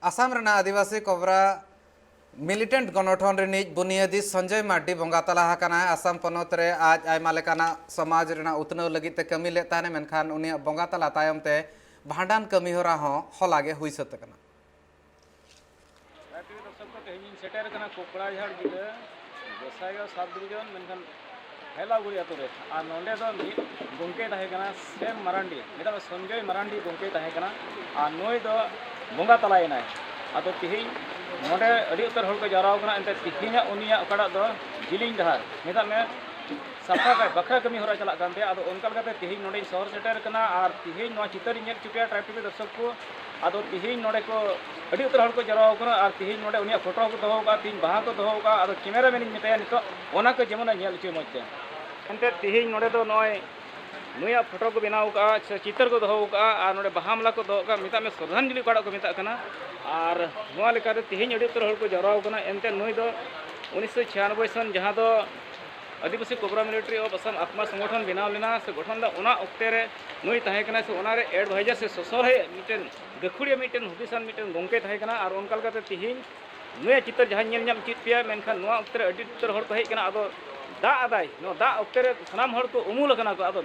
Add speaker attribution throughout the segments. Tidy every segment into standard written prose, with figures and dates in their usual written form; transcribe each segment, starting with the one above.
Speaker 1: आसाम रना आदिवासी cobra militant गणठन रिनिज बुनियादी संजय मार्डी बंगा तला हाकाना आसाम पनोत रे आज आयमा लेकाना समाज रना उतनव लगित ते कमी ले ताने मेनखान उनिया बंगा तला तायम ते भांडान कमी होरा हो हलागे हुई सत कना
Speaker 2: सेटर कना कोकड़ाझाड़ जिले गोसाईगांव सब डिवीजन मेनखान हेलागुड़ी आतो रे आ नोंडे दो मी गोंके ताहे कना सेम मारांडी मेदा संजय मारांडी गोंके ताहे कना आ नोय दो बंगा तलायनाय आतो तिहि नोंडे अडी उतर हल को जाराव कना एंते तिहिया उनिया अकड़ा दो जिलिंग डहार मेदा में सफा का बखरा कमी होरा चला कानते आदो ओनकल काते तिहि नोंडे शहर सेटर कना आर तिहि नो चितर नेल चुकिया ट्रैफिक दर्शक को आदो तिहि नोंडे को अड़ी उतर हल को जराव कना आर तिहि नोंडे उनिया फोटो को दोहो का तीन बाहा को दोहो का आदो कैमरा मैन मेताया नितो ओना को जेमन नेल चे मते एंते तिहि नोंडे दो नोय नुया फोटो को बनाव का चितर को दोहो का आर नोंडे बाहामला को दोहो का मिता में श्रद्धांजलि काड़ा को मिता कना आर नोआ लेकाते तिहि अड़ी उतर हल को जराव कना एंते नुय दो 1996 सन जहां दो आदिवासी कोबरा मिलिट्री ऑफ असम आत्मा संगठन बनाव लेना से गठन दा ओना ओक्ते रे नुई ताहे कना से ओना रे एडवाइजर से सोसर है मिटेन गखुड़िया मिटेन हुदिसान मिटेन गोंके ताहे कना आर ओनकल काते तिहिन नुया चितर जहां नेल नाम चित पिया मेनखान नुआ ओक्ते रे अडी उतर हर को हेज कना आदो दा आदाय नो दा ओक्ते रे सनाम हर को उमुल कना को आदो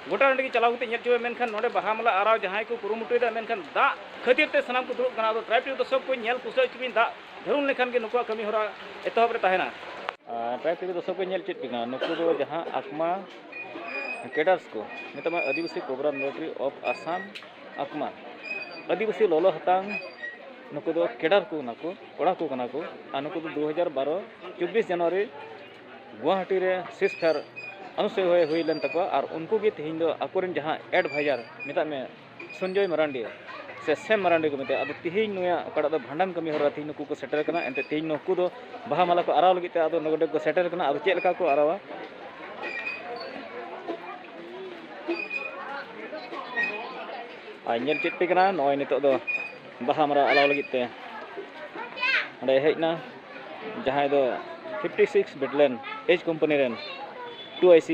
Speaker 2: गोटा रंडी चलाव कते नेल चुवे मेनखान नोडे बाहामला आराव जहां को कुरुमुटुय दा मेनखान दा खतिर ते सनाम को दुरुब कना आदो ट्राइब तो सब को नेल पुसय चुबिन दा धरुन लेखान के नुकुआ कमी होरा एतहब रे ताहेना ट्राइब तो सब को नेल चित पिना नुकु दो जहां आकमा कैडर्स को नितमा आदिवासी कोबरा मिलिट्री ऑफ आसाम आकमा आदिवासी लोलो हतांग नुकु दो कैडर को नाको कोड़ा को कना को नुकु दो 2012 24 जनवरी गुवाहाटी रे सिसफेयर अनुष्ठेय हुई लेन तक और उनको के तिहिन दो अकोरिन जहां एडवाइजर मिता में संजय मारांडी से सेम मारांडी को मिते अब तिहिन नुया कड़ा दो भांडन कमी होरा तिहिन नुकु को सेटर कना एंते तिहिन नुकु दो बाहामाला को आराव लगिते आदो नगडे को सेटर कना अब चेल का को आरावा आइल चित पे कना नय नितो दो बाहामारा आलाव लगिते अंडे हेजना जहां दो 56 बेटलेन एज कंपनी रेन 2IC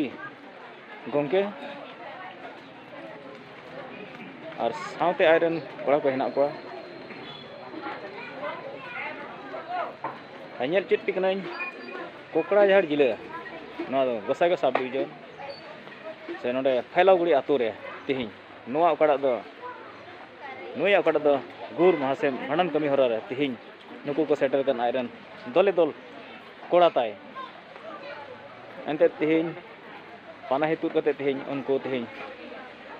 Speaker 2: गोंके और साउते आयरन कोड़ा को हेना को हनेल चित पिकनाइन कोकड़ाझाड़ जिले नोआ दो गोसाईगांव सब डिवीजन से नोडे फैलागुड़ी आतो रे तिहिन नोआ ओकड़ा दो नुया ओकड़ा दो गुर महासे भांडन कमी होरा रे तिहिन नुकु को सेटर कन आयरन दले दल कोड़ा ताय एंते तिहिन पाना हितुत कते तिहिन उनको तिहिन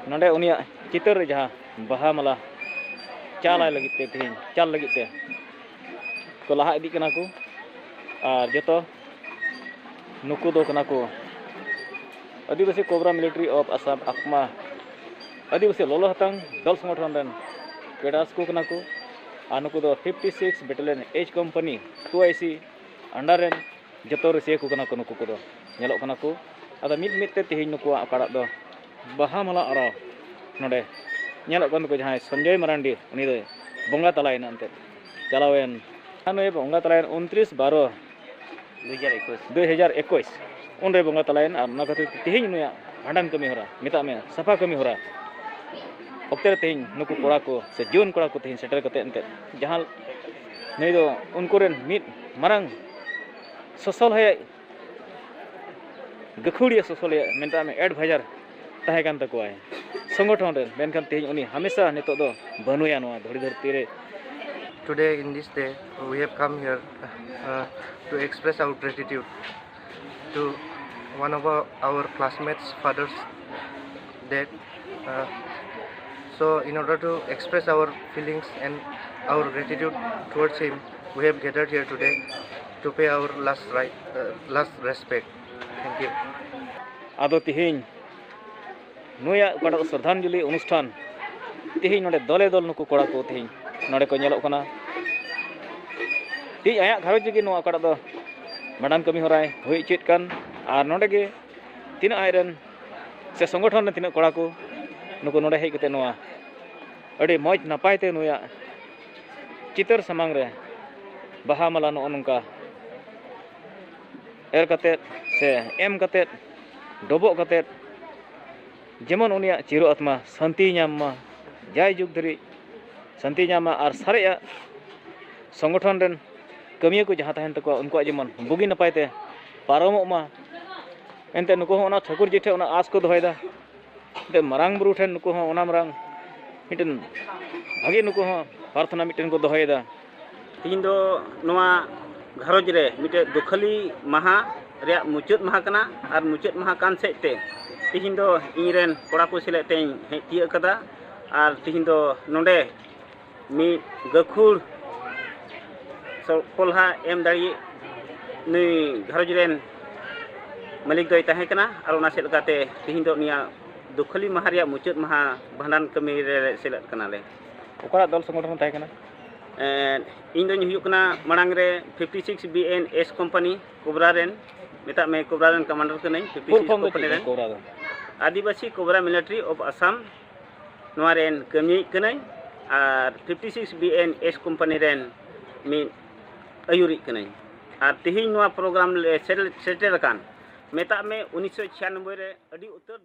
Speaker 2: नोडे उनिया चितर रे जहां बाहामाला चालाय लगिते तिहिन चाल लगिते को लहा इदी कना को और जतो नुकु दो कना को आदिवासी कोबरा मिलिट्री ऑफ असम आकमा आदिवासी लोलो हतांग दल संगठन रन केडास को कना को और नुकु दो 56 battalion as company 2IC under रेन जतो रे को कना को नुकु को दो नेलो कना को आदा मिद मिद ते तिहिन नुकु आकड़ा दो बाहामाला आरा नोडे नेलो कन को जहां संजय मारांडी उनी दो बंगा तलायन अंते चलावेन नुय बंगा तलायन 29/12/2021 उनरे बंगा तलायन और ना खातिर तिहिन नुया भांडन कमी होरा मिता में सफा कमी होरा ओक्ते तिहिन नुकु कोड़ा को से जून कोड़ा को तिहिन सेटर कते अंते जहां नुय दो उनको रेन मिद मारंग सोसल है गखुड़िया सोसल है मेनता में एडवाइजर ताहे कान तको आय संगठन रे मेनखान तिहिन उनी हमेशा नितो दो बनुया नोआ धड़ी धरती रे
Speaker 3: Today in this day we have come here to express our gratitude to one of our classmates' father's death. So in order to express our feelings and our gratitude towards him, we have gathered here today to pay our last respect. Thank you.
Speaker 2: आदो तिहिन नुया कड़ा श्रद्धांजलि अनुष्ठान तिहिन नोडे दले दल नुकु कोड़ा को तिहिन नोडे को नेलो कना ती आया घरज गे नो कड़ा दो भांडन कमी होराय हुई चित कान और नोडे गे तीन आयरन से संगठन ने तीन कोड़ा को नुकु नोडे हेज कते नोआ अड़ी मौज नपाय ते नुया चितर समांग रे बाहामाला नो नंका एर कते से एम कते डबो कते जेमन उनिया चिरो आत्मा शांति नाम मा जाय जुग धरी शांति नामा और सारे संगठन रेन कमिया को जहाँ तहन तको उनको जेमन बुगी नपायते पारमोग मा एनते नुको होना ठाकुर जी ठे आस को दोहयदा ते मारांग बुरु ठेन नुको हो ओना मारांग मिटन भागे नुको हो प्रार्थना मिटन को दोहयदा
Speaker 4: तीन दो नवा घरोज रे मिटे दुखली महा रे मुचाद महा कना और मुचाद महा कान सेते तीन दो इरेन कोड़ा को सिलेते हेतिया कदा और तीन दो नोंडे मी गखुर कोल्हा एम दाड़ी नै घरोज रेन मालिक दोय ताहे कना और ओना सेल काते तीन दो निया दुखली महा रे मुचाद महा भांडान कमी रे सेलेत कना ले
Speaker 2: ओकरा दल संगठन ताहे कना
Speaker 4: इन दो हुयुक कना मांग रे 56 BNS कंपनी कोबरा रेन मेता में कोबरा रेन कमांडर कनै 56 company rain Adivasi cobra military of Assam नवा रेन कमी कनै और 56 BNS कंपनी रेन मी अयुरी कनै और तिहिन नवा प्रोग्राम सेटेल कान मेता में 1996 रे अडी उत्तर